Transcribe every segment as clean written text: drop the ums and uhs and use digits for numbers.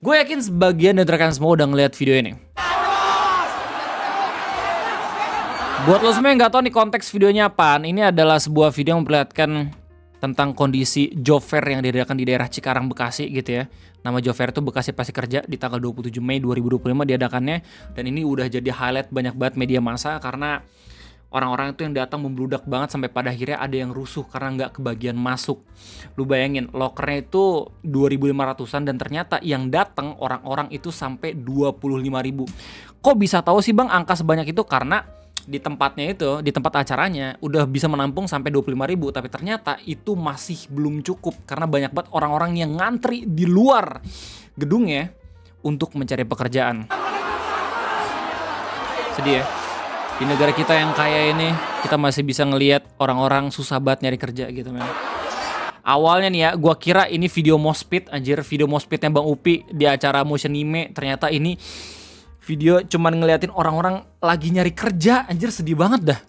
Gue yakin sebagian dari rekan semua udah ngeliat video ini. Buat lo semua yang nggak tahu nih konteks videonya apaan, ini adalah sebuah video yang memperlihatkan tentang kondisi job fair yang diadakan di daerah Cikarang, Bekasi gitu ya. Nama job fair itu Bekasi Pasti Kerja di tanggal 27 Mei 2025 diadakannya. Dan ini udah jadi highlight banyak banget media massa karena orang-orang itu yang datang membludak banget sampai pada akhirnya ada yang rusuh karena nggak kebagian masuk. Lu bayangin, lokernya itu 2.500-an dan ternyata yang datang orang-orang itu sampai 25.000. Kok bisa tahu sih Bang angka sebanyak itu? Karena di tempatnya itu, di tempat acaranya udah bisa menampung sampai 25.000, tapi ternyata itu masih belum cukup karena banyak banget orang-orang yang ngantri di luar gedungnya untuk mencari pekerjaan. Sedih ya. Di negara kita yang kaya ini, kita masih bisa ngelihat orang-orang susah banget nyari kerja gitu men. Awalnya nih ya, gua kira ini video moshpit, anjir, video moshpitnya Bang Upi di acara Motion Anime. Ternyata ini video cuman ngeliatin orang-orang lagi nyari kerja, anjir sedih banget dah.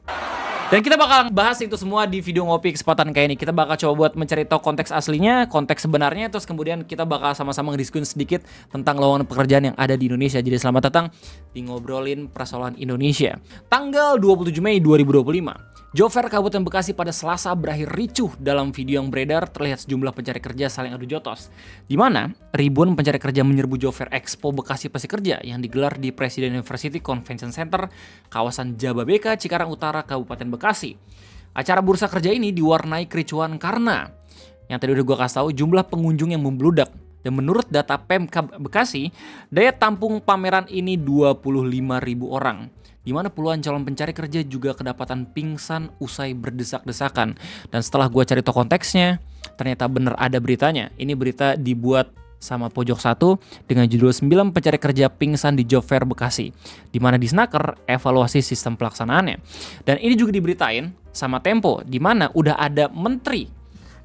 Dan kita bakal bahas itu semua di video ngopi kesempatan kayak ini. Kita bakal coba buat mencari tahu konteks aslinya, konteks sebenarnya, terus kemudian kita bakal sama-sama ngediskusin sedikit tentang lowongan pekerjaan yang ada di Indonesia. Jadi selamat datang di Ngobrolin Persoalan Indonesia. Tanggal 27 Mei 2025. Job fair Kabupaten Bekasi pada Selasa berakhir ricuh. Dalam video yang beredar terlihat sejumlah pencari kerja saling adu jotos, di mana ribuan pencari kerja menyerbu Job Fair Expo Bekasi Pasti Kerja yang digelar di Presiden University Convention Center, kawasan Jababeka, Cikarang Utara, Kabupaten Bekasi. Acara bursa kerja ini diwarnai kericuan karena yang tadi udah gue kasih tahu, jumlah pengunjung yang membludak. Dan menurut data Pemkab Bekasi, daya tampung pameran ini 25.000 orang, di mana puluhan calon pencari kerja juga kedapatan pingsan usai berdesak-desakan. Dan setelah gue cari tahu konteksnya, ternyata bener ada beritanya. Ini berita dibuat sama Pojok 1 dengan judul 9 pencari kerja pingsan di Job Fair Bekasi, di mana di Snaker evaluasi sistem pelaksanaannya. Dan ini juga diberitain sama Tempo, di mana udah ada menteri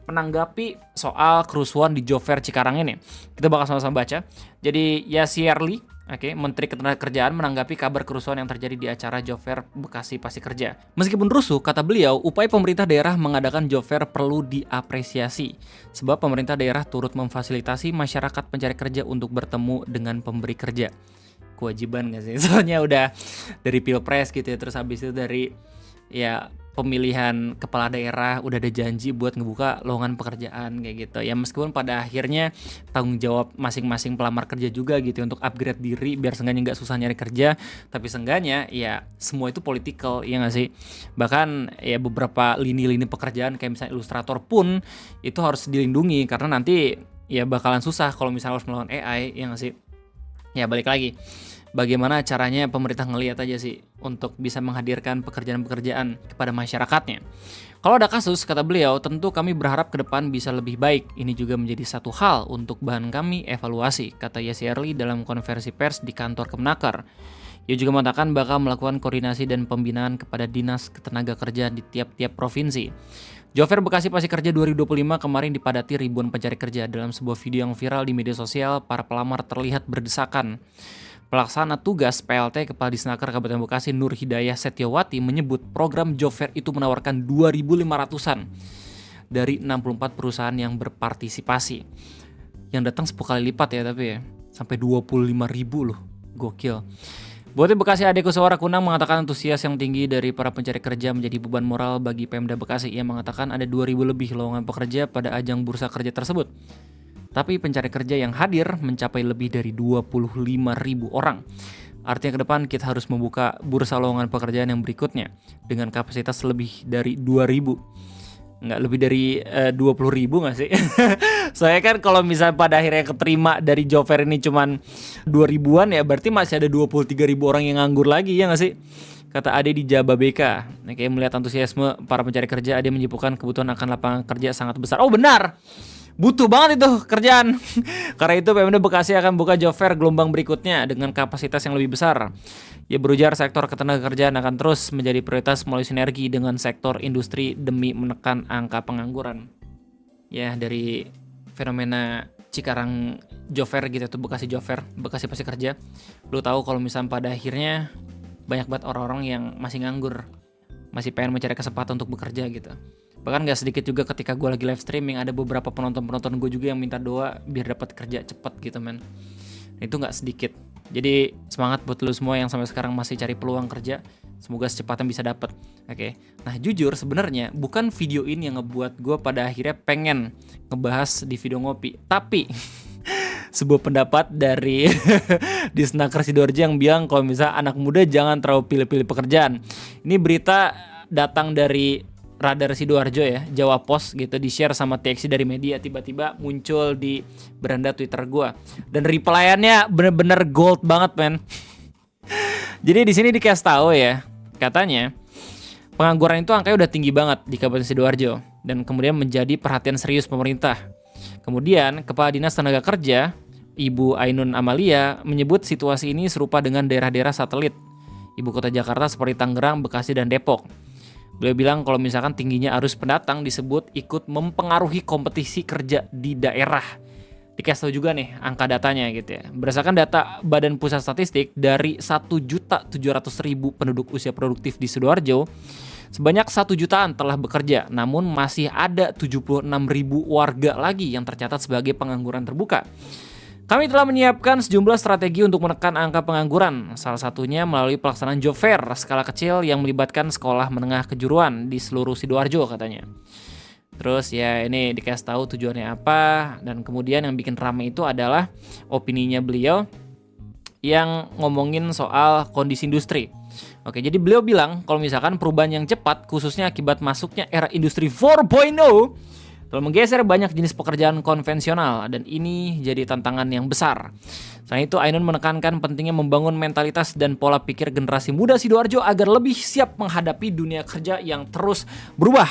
menanggapi soal kerusuhan di Job Fair Cikarang ini. Kita bakal sama-sama baca. Jadi Yasirli, Menteri Ketenagakerjaan menanggapi kabar kerusuhan yang terjadi di acara Job Fair Bekasi Pasti Kerja. Meskipun rusuh, kata beliau, upaya pemerintah daerah mengadakan Job Fair perlu diapresiasi. Sebab pemerintah daerah turut memfasilitasi masyarakat pencari kerja untuk bertemu dengan pemberi kerja. Kewajiban gak sih? Soalnya udah dari Pilpres gitu ya, terus habis itu dari ya pemilihan kepala daerah udah ada janji buat ngebuka lowongan pekerjaan kayak gitu ya, meskipun pada akhirnya tanggung jawab masing-masing pelamar kerja juga gitu untuk upgrade diri biar seenggaknya nggak susah nyari kerja, tapi seenggaknya ya semua itu political ya nggak sih. Bahkan ya beberapa lini-lini pekerjaan kayak misalnya ilustrator pun itu harus dilindungi karena nanti ya bakalan susah kalau misalnya harus melawan AI ya nggak sih. Ya balik lagi, bagaimana caranya pemerintah ngelihat aja sih untuk bisa menghadirkan pekerjaan-pekerjaan kepada masyarakatnya. Kalau ada kasus, kata beliau, tentu kami berharap ke depan bisa lebih baik. Ini juga menjadi satu hal untuk bahan kami evaluasi, kata Yasirli dalam konferensi pers di kantor Kemenaker. Ia juga mengatakan bakal melakukan koordinasi dan pembinaan kepada Dinas Ketenagakerjaan di tiap-tiap provinsi. Job Fair Bekasi Pasti Kerja 2025 kemarin dipadati ribuan pencari kerja. Dalam sebuah video yang viral di media sosial, para pelamar terlihat berdesakan. Pelaksana tugas PLT Kepala Disnaker Kabupaten Bekasi Nur Hidayah Setiawati menyebut program Job Fair itu menawarkan 2.500-an dari 64 perusahaan yang berpartisipasi. Yang datang 10 kali lipat ya tapi ya, sampai 25.000 loh, gokil. Bupati Bekasi Ade Kuswara Kunang mengatakan antusias yang tinggi dari para pencari kerja menjadi beban moral bagi Pemda Bekasi. Ia mengatakan ada 2.000 lebih lowongan pekerja pada ajang bursa kerja tersebut. Tapi pencari kerja yang hadir mencapai lebih dari 25.000 orang. Artinya ke depan kita harus membuka bursa lowongan pekerjaan yang berikutnya dengan kapasitas lebih dari 2.000. Nggak lebih dari 20.000 nggak sih? Soalnya kan kalau misalnya pada akhirnya keterima dari job fair ini cuman 2.000-an ya berarti masih ada 23.000 orang yang nganggur lagi ya nggak sih? Kata Ade di Jababeka. Kayak melihat antusiasme para pencari kerja, Ade menyebutkan kebutuhan akan lapangan kerja sangat besar. Oh benar! Butuh banget itu kerjaan. Karena itu Pemda Bekasi akan buka job fair gelombang berikutnya dengan kapasitas yang lebih besar. Ia berujar sektor ketenagakerjaan akan terus menjadi prioritas melalui sinergi dengan sektor industri demi menekan angka pengangguran. Ya dari fenomena Cikarang job fair gitu tuh, Bekasi job fair, Bekasi Pasti Kerja. Lu tahu kalau misalnya pada akhirnya banyak banget orang-orang yang masih nganggur, masih pengen mencari kesempatan untuk bekerja gitu. Bahkan gak sedikit juga ketika gue lagi live streaming ada beberapa penonton gue juga yang minta doa biar dapat kerja cepet gitu men. Itu nggak sedikit. Jadi semangat buat lu semua yang sampai sekarang masih cari peluang kerja. Semoga secepatnya bisa dapet. Oke. Nah jujur sebenarnya bukan video ini yang ngebuat gue pada akhirnya pengen ngebahas di video ngopi. Tapi sebuah pendapat dari Disnaker Sidoarjo yang bilang kalau misalnya anak muda jangan terlalu pilih-pilih pekerjaan. Ini berita datang dari Radar Sidoarjo ya, Jawa Post gitu, di-share sama TXT dari media, tiba-tiba muncul di beranda Twitter gua. Dan replyan-nya bener-bener gold banget, men. Jadi di sini dikasih tahu ya, katanya pengangguran itu angkanya udah tinggi banget di Kabupaten Sidoarjo dan kemudian menjadi perhatian serius pemerintah. Kemudian Kepala Dinas Tenaga Kerja Ibu Ainun Amalia menyebut situasi ini serupa dengan daerah-daerah satelit ibu kota Jakarta seperti Tangerang, Bekasi, dan Depok. Beliau bilang kalau misalkan tingginya arus pendatang disebut ikut mempengaruhi kompetisi kerja di daerah. Dikasih tahu juga nih angka datanya gitu ya. Berdasarkan data Badan Pusat Statistik dari 1.700.000 penduduk usia produktif di Sidoarjo, sebanyak 1 jutaan telah bekerja, namun masih ada 76.000 warga lagi yang tercatat sebagai pengangguran terbuka. Kami telah menyiapkan sejumlah strategi untuk menekan angka pengangguran, salah satunya melalui pelaksanaan job fair skala kecil yang melibatkan sekolah menengah kejuruan di seluruh Sidoarjo katanya. Terus ya ini dikasih tahu tujuannya apa, dan kemudian yang bikin rame itu adalah opininya beliau yang ngomongin soal kondisi industri. Oke, jadi beliau bilang kalau misalkan perubahan yang cepat khususnya akibat masuknya era industri 4.0 telah menggeser banyak jenis pekerjaan konvensional dan ini jadi tantangan yang besar. Selain itu, Ainun menekankan pentingnya membangun mentalitas dan pola pikir generasi muda Sidoarjo agar lebih siap menghadapi dunia kerja yang terus berubah.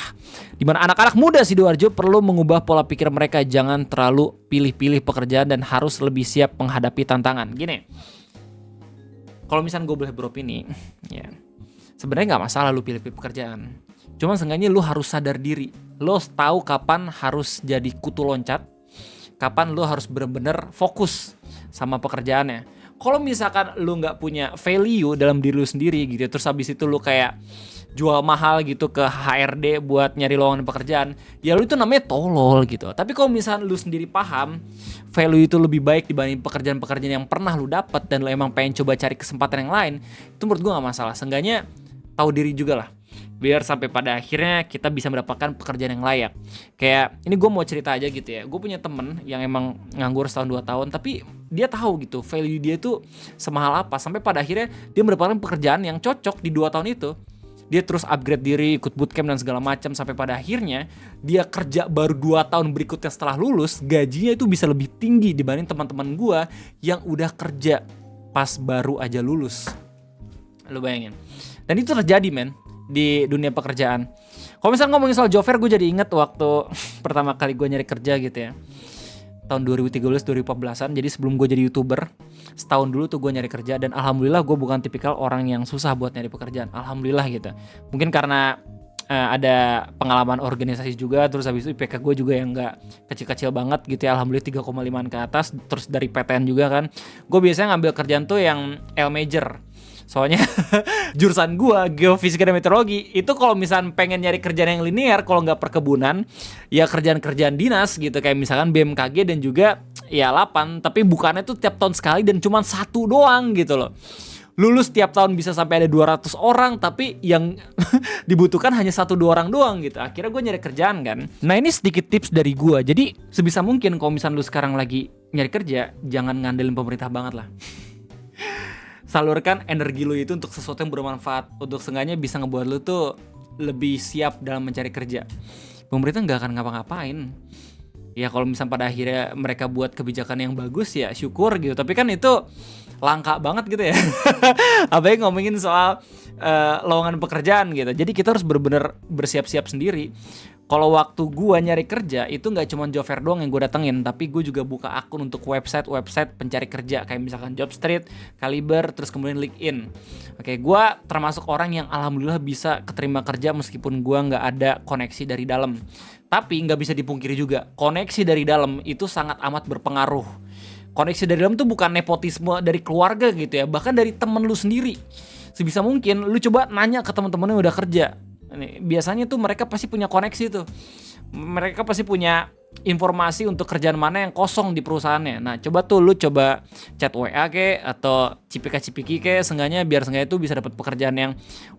Di mana anak-anak muda Sidoarjo perlu mengubah pola pikir mereka, jangan terlalu pilih-pilih pekerjaan dan harus lebih siap menghadapi tantangan. Gini, kalau misalnya gue boleh beropini, ya sebenarnya nggak masalah lu pilih-pilih pekerjaan. Cuma seenggaknya lu harus sadar diri. Lu tahu kapan harus jadi kutu loncat, kapan lu harus bener-bener fokus sama pekerjaannya. Kalau misalkan lu nggak punya value dalam diri lu sendiri gitu, terus habis itu lu kayak jual mahal gitu ke HRD buat nyari lowongan pekerjaan, ya lu itu namanya tolol gitu. Tapi kalau misalkan lu sendiri paham value itu lebih baik dibanding pekerjaan-pekerjaan yang pernah lu dapat dan lu emang pengen coba cari kesempatan yang lain, itu menurut gua nggak masalah. Seenggaknya tahu diri juga lah, biar sampai pada akhirnya kita bisa mendapatkan pekerjaan yang layak. Kayak ini gue mau cerita aja gitu ya, gue punya temen yang emang nganggur setahun 2 tahun, tapi dia tahu gitu value dia tuh semahal apa, sampai pada akhirnya dia mendapatkan pekerjaan yang cocok di 2 tahun itu. Dia terus upgrade diri, ikut bootcamp dan segala macam, sampai pada akhirnya dia kerja baru 2 tahun berikutnya setelah lulus, gajinya itu bisa lebih tinggi dibanding teman-teman gue yang udah kerja pas baru aja lulus. Lu bayangin. Dan itu terjadi men di dunia pekerjaan. Kalau misalnya ngomongin soal job fair, gue jadi inget waktu pertama kali gue nyari kerja gitu ya, tahun 2013-2014an. Jadi sebelum gue jadi YouTuber, setahun dulu tuh gue nyari kerja, dan alhamdulillah gue bukan tipikal orang yang susah buat nyari pekerjaan. Alhamdulillah gitu. Mungkin karena ada pengalaman organisasi juga, terus habis itu IPK gue juga yang gak kecil-kecil banget gitu ya, alhamdulillah 3,5 ke atas. Terus dari PTN juga kan, gue biasanya ngambil kerjaan tuh yang L major. Soalnya jurusan gua geofisika dan meteorologi itu kalau misalnya pengen nyari kerjaan yang linear, kalau nggak perkebunan, ya kerjaan-kerjaan dinas gitu, kayak misalkan BMKG dan juga ya lapan, tapi bukannya tuh tiap tahun sekali dan cuma 1 doang gitu loh. Lulus tiap tahun bisa sampai ada 200 orang, tapi yang dibutuhkan hanya 1-2 orang doang gitu. Akhirnya gue nyari kerjaan kan. Nah ini sedikit tips dari gue. Jadi sebisa mungkin kalau misalnya lu sekarang lagi nyari kerja, jangan ngandelin pemerintah banget lah. Salurkan energi lu itu untuk sesuatu yang bermanfaat, untuk seenggaknya bisa ngebuat lu tuh lebih siap dalam mencari kerja. Pemerintah nggak akan ngapa-ngapain. Ya kalau misalnya pada akhirnya mereka buat kebijakan yang bagus ya syukur gitu. Tapi kan itu langka banget gitu ya. Apalagi ngomongin soal lowongan pekerjaan gitu. Jadi kita harus benar-benar bersiap-siap sendiri. Kalau waktu gue nyari kerja itu nggak cuma job fair doang yang gue datengin, tapi gue juga buka akun untuk website pencari kerja kayak misalkan Jobstreet, Kaliber, terus kemudian LinkedIn. Oke, gue termasuk orang yang alhamdulillah bisa keterima kerja meskipun gue nggak ada koneksi dari dalam. Tapi nggak bisa dipungkiri juga, koneksi dari dalam itu sangat amat berpengaruh. Koneksi dari dalam tuh bukan nepotisme dari keluarga gitu ya, bahkan dari temen lu sendiri. Sebisa mungkin lu coba nanya ke teman-teman yang udah kerja. Biasanya tuh mereka pasti punya koneksi tuh. Mereka pasti punya informasi untuk kerjaan mana yang kosong di perusahaannya. Nah, coba tuh lu coba chat WA ke atau cipika-cipiki ke, seenggaknya biar seenggaknya itu bisa dapat pekerjaan yang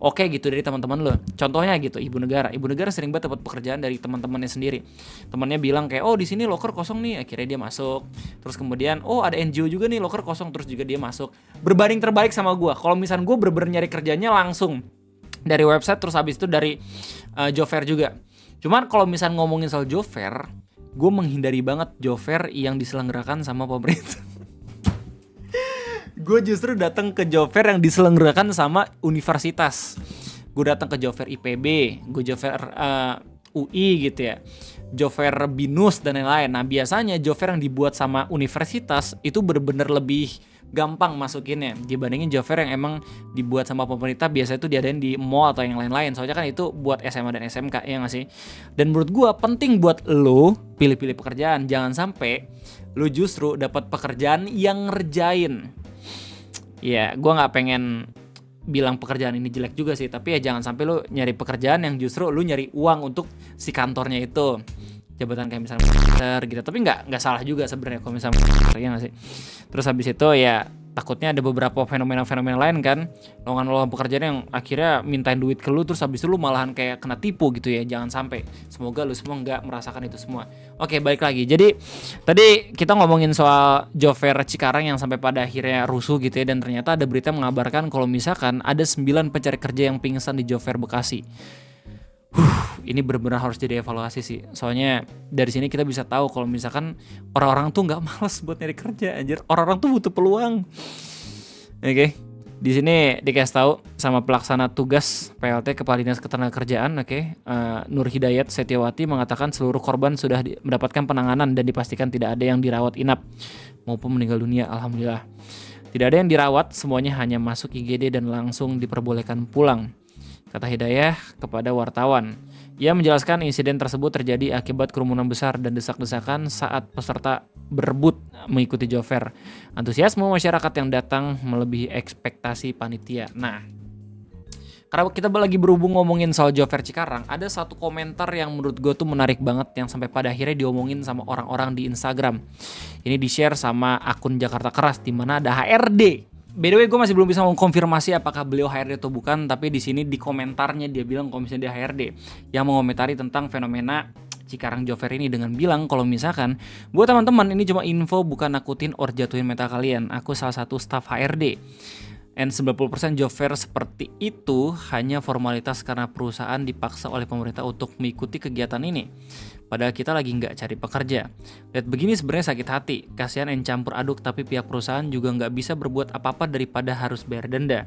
oke gitu dari teman-teman lu. Contohnya gitu, Ibu Negara sering banget dapat pekerjaan dari teman-temannya sendiri. Temannya bilang kayak, "Oh, di sini loker kosong nih." Akhirnya dia masuk. Terus kemudian, "Oh, ada NGO juga nih loker kosong." Terus juga dia masuk. Berbanding terbalik sama gua. Kalau misalnya gua bener-bener nyari kerjanya langsung dari website, terus habis itu dari job fair juga. Cuman kalau misalnya ngomongin soal job fair, gue menghindari banget job fair yang diselenggarakan sama pemerintah. Gue justru datang ke job fair yang diselenggarakan sama universitas. Gue datang ke job fair IPB, gue job fair UI gitu ya, job fair BINUS dan lain-lain. Nah, biasanya job fair yang dibuat sama universitas itu bener-bener lebih gampang masukinnya dibandingin job fair yang emang dibuat sama pemerintah. Biasanya itu diadain di mall atau yang lain-lain, soalnya kan itu buat SMA dan SMK, ya nggak sih? Dan menurut gue penting buat lo pilih-pilih pekerjaan, jangan sampai lo justru dapat pekerjaan yang ngerjain. Ya, gue nggak pengen bilang pekerjaan ini jelek juga sih, tapi ya jangan sampai lo nyari pekerjaan yang justru lo nyari uang untuk si kantornya itu, jabatan kayak misalnya gitu. Tapi nggak salah juga sebenarnya kalau misalnya ya nggak sih. Terus habis itu ya takutnya ada beberapa fenomena lain kan, lowongan pekerjaan yang akhirnya mintain duit ke lu, terus habis itu lu malahan kayak kena tipu gitu ya. Jangan sampai, semoga lu semua nggak merasakan itu semua. Oke, balik lagi. Jadi tadi kita ngomongin soal job fair Cikarang yang sampai pada akhirnya rusuh gitu ya, dan ternyata ada berita mengabarkan kalau misalkan ada 9 pencari kerja yang pingsan di job fair Bekasi. Ini benar-benar harus jadi evaluasi sih. Soalnya dari sini kita bisa tahu kalau misalkan orang-orang tuh nggak malas buat nyari kerja, anjir. Orang-orang tuh butuh peluang. Oke. Di sini dikasih tahu sama pelaksana tugas PLT Kepala Dinas Ketenagakerjaan, Nur Hidayat Setiawati mengatakan seluruh korban sudah mendapatkan penanganan dan dipastikan tidak ada yang dirawat inap maupun meninggal dunia. Alhamdulillah. Tidak ada yang dirawat, semuanya hanya masuk IGD dan langsung diperbolehkan pulang, kata Hidayah kepada wartawan. Ia menjelaskan insiden tersebut terjadi akibat kerumunan besar dan desak-desakan saat peserta berebut mengikuti job fair. Antusiasme masyarakat yang datang melebihi ekspektasi panitia. Nah, karena kita lagi berhubung ngomongin soal job fair Cikarang, ada satu komentar yang menurut gue tuh menarik banget yang sampai pada akhirnya diomongin sama orang-orang di Instagram. Ini di-share sama akun Jakarta Keras di mana ada HRD. By the way, gue masih belum bisa mengkonfirmasi apakah beliau HRD atau bukan, tapi di sini di komentarnya dia bilang kalau misalnya dia HRD, yang mengomentari tentang fenomena Cikarang job fair ini dengan bilang kalau misalkan, buat teman-teman ini cuma info, bukan nakutin or jatuhin mental kalian. Aku salah satu staff HRD. And 90% job fair seperti itu hanya formalitas karena perusahaan dipaksa oleh pemerintah untuk mengikuti kegiatan ini. Padahal kita lagi nggak cari pekerja. Lihat begini sebenarnya sakit hati. Kasihan yang campur aduk, tapi pihak perusahaan juga nggak bisa berbuat apa-apa daripada harus bayar denda.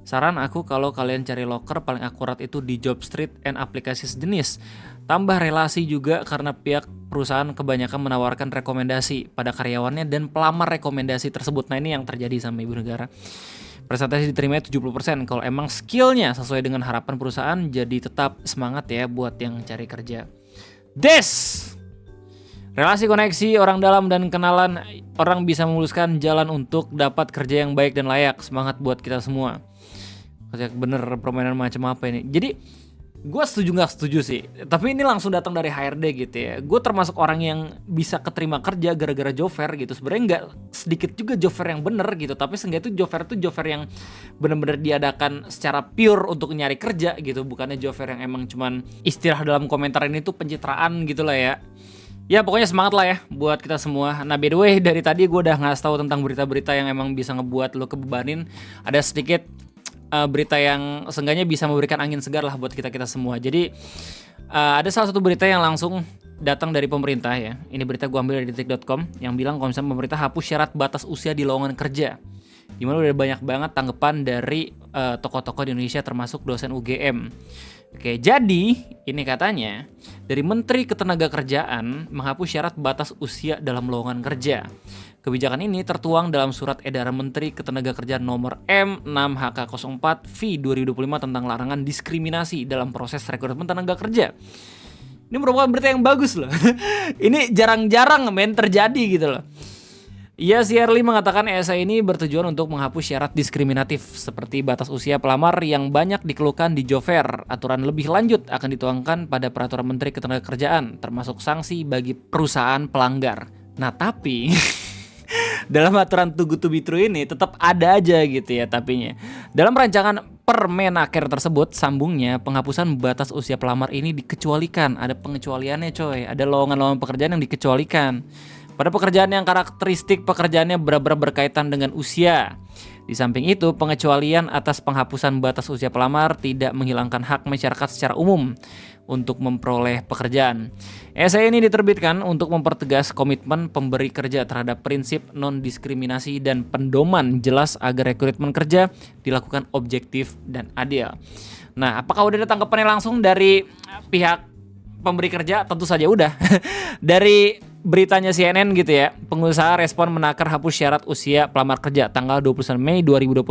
Saran aku kalau kalian cari loker paling akurat itu di Jobstreet and aplikasi sejenis. Tambah relasi juga karena pihak perusahaan kebanyakan menawarkan rekomendasi pada karyawannya dan pelamar rekomendasi tersebut. Nah, ini yang terjadi sama Ibu Negara. Presentasi diterima 70%. Kalau emang skillnya sesuai dengan harapan perusahaan, jadi tetap semangat ya buat yang cari kerja. Relasi koneksi orang dalam dan kenalan orang bisa memuluskan jalan untuk dapat kerja yang baik dan layak. Semangat buat kita semua. Bener, permainan macam apa ini? Jadi gue setuju nggak setuju sih, tapi ini langsung datang dari HRD gitu ya. Gue termasuk orang yang bisa keterima kerja gara-gara job fair gitu. Sebenarnya nggak sedikit juga job fair yang bener gitu, tapi seenggaknya itu job fair yang bener-bener diadakan secara pure untuk nyari kerja gitu, bukannya job fair yang emang cuman istilah dalam komentar ini tuh pencitraan gitu lah ya. Ya pokoknya semangat lah ya buat kita semua. Nah, by the way, dari tadi gue udah ngasih tahu tentang berita-berita yang emang bisa ngebuat lo kebebanin. Ada sedikit berita yang seenggaknya bisa memberikan angin segar lah buat kita semua. Jadi ada salah satu berita yang langsung datang dari pemerintah ya. Ini berita gue ambil dari detik.com yang bilang kalau misalnya pemerintah hapus syarat batas usia di lowongan kerja. Dimana udah banyak banget tanggapan dari tokoh-tokoh di Indonesia termasuk dosen UGM. Oke, jadi ini katanya dari Menteri Ketenagakerjaan menghapus syarat batas usia dalam lowongan kerja. Kebijakan ini tertuang dalam Surat Edaran Menteri Ketenagakerjaan Nomor M6HK04V 2025 tentang larangan diskriminasi dalam proses rekrutmen tenaga kerja. Ini merupakan berita yang bagus loh. Ini jarang-jarang terjadi gitu loh. Iya, Early mengatakan esai ini bertujuan untuk menghapus syarat diskriminatif seperti batas usia pelamar yang banyak dikeluhkan di Jover. Aturan lebih lanjut akan dituangkan pada peraturan Menteri Ketenagakerjaan, termasuk sanksi bagi perusahaan pelanggar. Nah, tapi dalam aturan Too Good To Be True ini tetap ada aja gitu ya tapinya. Dalam rancangan Permenaker tersebut, sambungnya penghapusan batas usia pelamar ini dikecualikan. Ada pengecualiannya coy, ada lowongan-lowongan pekerjaan yang dikecualikan. Pada pekerjaan yang karakteristik pekerjaannya benar-benar berkaitan dengan usia. Di samping itu, pengecualian atas penghapusan batas usia pelamar tidak menghilangkan hak masyarakat secara umum untuk memperoleh pekerjaan. Esai ini diterbitkan untuk mempertegas komitmen pemberi kerja terhadap prinsip non-diskriminasi dan pendoman jelas agar rekrutmen kerja dilakukan objektif dan adil. Nah, apakah udah ada tanggapannya langsung dari pihak pemberi kerja? Tentu saja udah. Dari beritanya CNN gitu ya, pengusaha respon menakar hapus syarat usia pelamar kerja tanggal 29 Mei 2025.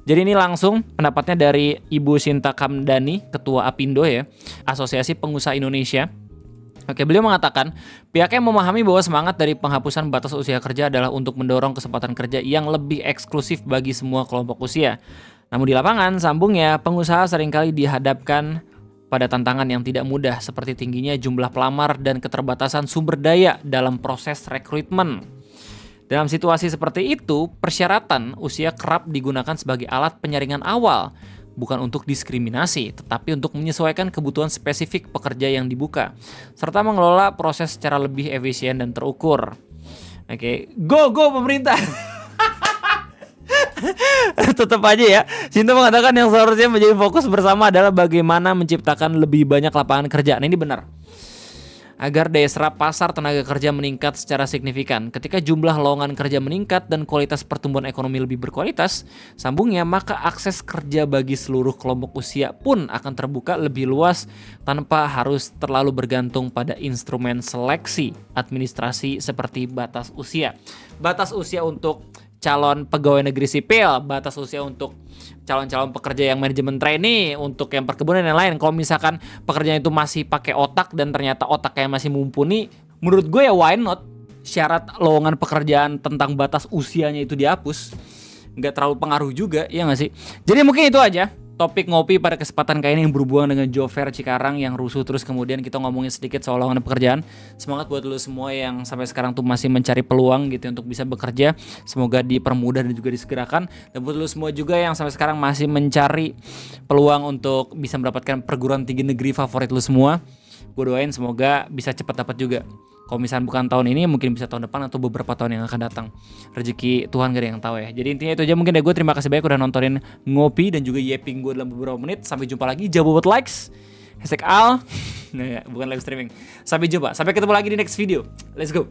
Jadi ini langsung pendapatnya dari Ibu Sinta Kamdani, Ketua Apindo ya, Asosiasi Pengusaha Indonesia. Oke, beliau mengatakan pihaknya memahami bahwa semangat dari penghapusan batas usia kerja adalah untuk mendorong kesempatan kerja yang lebih eksklusif bagi semua kelompok usia. Namun di lapangan, sambungnya, pengusaha seringkali dihadapkan pada tantangan yang tidak mudah seperti tingginya jumlah pelamar dan keterbatasan sumber daya dalam proses rekrutmen. Dalam situasi seperti itu, persyaratan usia kerap digunakan sebagai alat penyaringan awal, bukan untuk diskriminasi, tetapi untuk menyesuaikan kebutuhan spesifik pekerja yang dibuka, serta mengelola proses secara lebih efisien dan terukur. Oke, go pemerintah! Tetap aja ya, Sinta mengatakan yang seharusnya menjadi fokus bersama adalah bagaimana menciptakan lebih banyak lapangan kerja. Nah, ini benar. Agar daya serap pasar tenaga kerja meningkat secara signifikan. Ketika jumlah lowongan kerja meningkat dan kualitas pertumbuhan ekonomi lebih berkualitas, sambungnya, maka akses kerja bagi seluruh kelompok usia pun akan terbuka lebih luas tanpa harus terlalu bergantung pada instrumen seleksi administrasi seperti batas usia. Batas usia untuk calon pegawai negeri sipil, batas usia untuk calon-calon pekerja yang manajemen trainee, untuk yang perkebunan dan lain. Kalau misalkan pekerjaan itu masih pakai otak dan ternyata otaknya masih mumpuni, menurut gue ya why not? Syarat lowongan pekerjaan tentang batas usianya itu dihapus, nggak terlalu pengaruh juga, ya nggak sih? Jadi mungkin itu aja topik ngopi pada kesempatan kali ini yang berhubungan dengan Jover Cikarang yang rusuh, terus kemudian kita ngomongin sedikit soal lowongan pekerjaan. Semangat buat lo semua yang sampai sekarang tuh masih mencari peluang gitu untuk bisa bekerja. Semoga dipermudah dan juga disegerakan. Dan buat lo semua juga yang sampai sekarang masih mencari peluang untuk bisa mendapatkan perguruan tinggi negeri favorit lo semua, gue doain semoga bisa cepat dapat juga. Kalau misalnya bukan tahun ini, mungkin bisa tahun depan atau beberapa tahun yang akan datang. Rezeki Tuhan gak ada yang tahu ya. Jadi intinya itu aja mungkin dari gue. Terima kasih banyak udah nontonin ngopi dan juga yeping gue dalam beberapa menit. Sampai jumpa lagi. Jangan lupa buat likes. #Al. Bukan live streaming. Sampai jumpa. Sampai ketemu lagi di next video. Let's go.